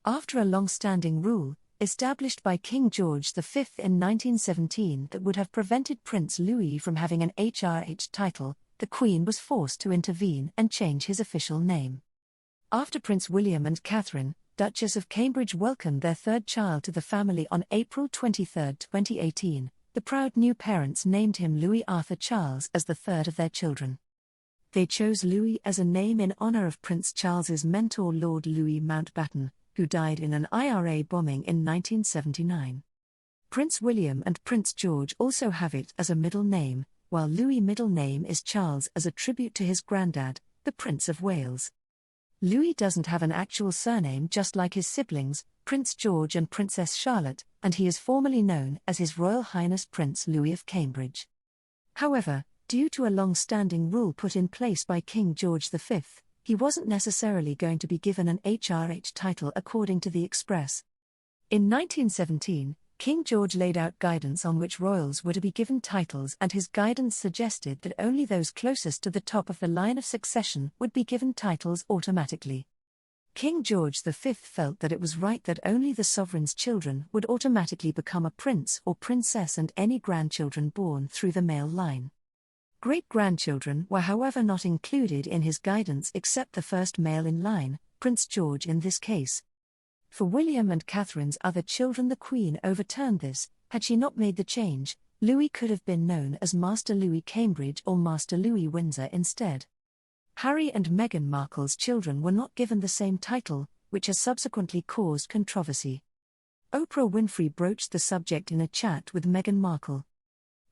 After a long-standing rule, established by King George V in 1917 that would have prevented Prince Louis from having an HRH title, the Queen was forced to intervene and change his official name. After Prince William and Catherine, Duchess of Cambridge welcomed their third child to the family on April 23, 2018, the proud new parents named him Louis Arthur Charles as the third of their children. They chose Louis as a name in honor of Prince Charles's mentor Lord Louis Mountbatten, who died in an IRA bombing in 1979. Prince William and Prince George also have it as a middle name, while Louis' middle name is Charles as a tribute to his Grandad, the Prince of Wales. Louis doesn't have an actual surname just like his siblings, Prince George and Princess Charlotte, and he is formally known as His Royal Highness Prince Louis of Cambridge. However, due to a long-standing rule put in place by King George V, he wasn't necessarily going to be given an HRH title according to the Express. In 1917, King George laid out guidance on which royals were to be given titles, and his guidance suggested that only those closest to the top of the line of succession would be given titles automatically. King George V felt that it was right that only the sovereign's children would automatically become a prince or princess and any grandchildren born through the male line. Great-grandchildren were however not included in his guidance except the first male in line, Prince George in this case. For William and Catherine's other children the Queen overturned this. Had she not made the change, Louis could have been known as Master Louis Cambridge or Master Louis Windsor instead. Harry and Meghan Markle's children were not given the same title, which has subsequently caused controversy. Oprah Winfrey broached the subject in a chat with Meghan Markle.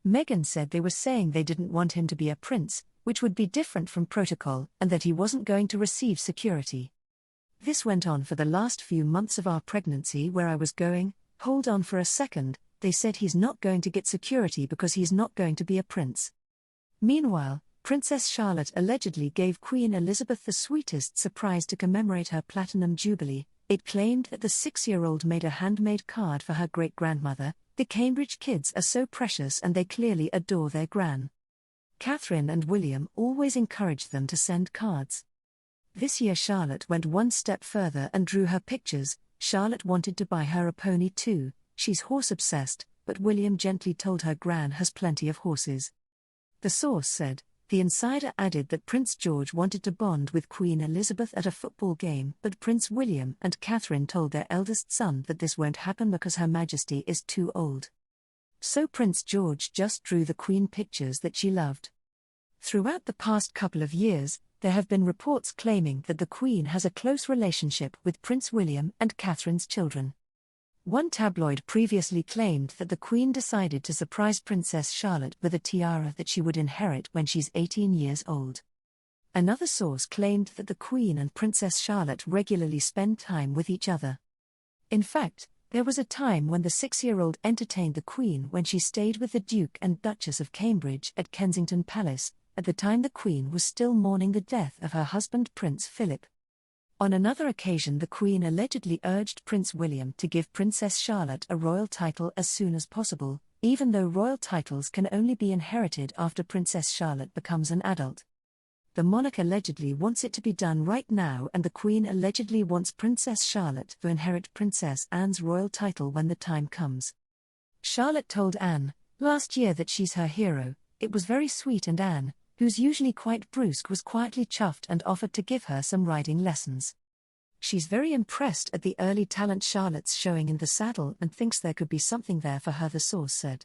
Meghan said they were saying they didn't want him to be a prince, which would be different from protocol, and that he wasn't going to receive security. This went on for the last few months of our pregnancy where I was going, hold on for a second, they said he's not going to get security because he's not going to be a prince. Meanwhile, Princess Charlotte allegedly gave Queen Elizabeth the sweetest surprise to commemorate her Platinum Jubilee. It claimed that the 6-year-old made a handmade card for her great-grandmother. The Cambridge kids are so precious and they clearly adore their Gran. Catherine and William always encourage them to send cards. This year Charlotte went one step further and drew her pictures. Charlotte wanted to buy her a pony too, she's horse-obsessed, but William gently told her Gran has plenty of horses. The source said, the insider added that Prince George wanted to bond with Queen Elizabeth at a football game, but Prince William and Catherine told their eldest son that this won't happen because Her Majesty is too old. So Prince George just drew the Queen pictures that she loved. Throughout the past couple of years, there have been reports claiming that the Queen has a close relationship with Prince William and Catherine's children. One tabloid previously claimed that the Queen decided to surprise Princess Charlotte with a tiara that she would inherit when she's 18 years old. Another source claimed that the Queen and Princess Charlotte regularly spend time with each other. In fact, there was a time when the 6-year-old entertained the Queen when she stayed with the Duke and Duchess of Cambridge at Kensington Palace. At the time the Queen was still mourning the death of her husband Prince Philip. On another occasion the Queen allegedly urged Prince William to give Princess Charlotte a royal title as soon as possible, even though royal titles can only be inherited after Princess Charlotte becomes an adult. The monarch allegedly wants it to be done right now, and the Queen allegedly wants Princess Charlotte to inherit Princess Anne's royal title when the time comes. Charlotte told Anne last year that she's her hero. It was very sweet, and Anne, who's usually quite brusque, was quietly chuffed and offered to give her some riding lessons. She's very impressed at the early talent Charlotte's showing in the saddle and thinks there could be something there for her, the source said.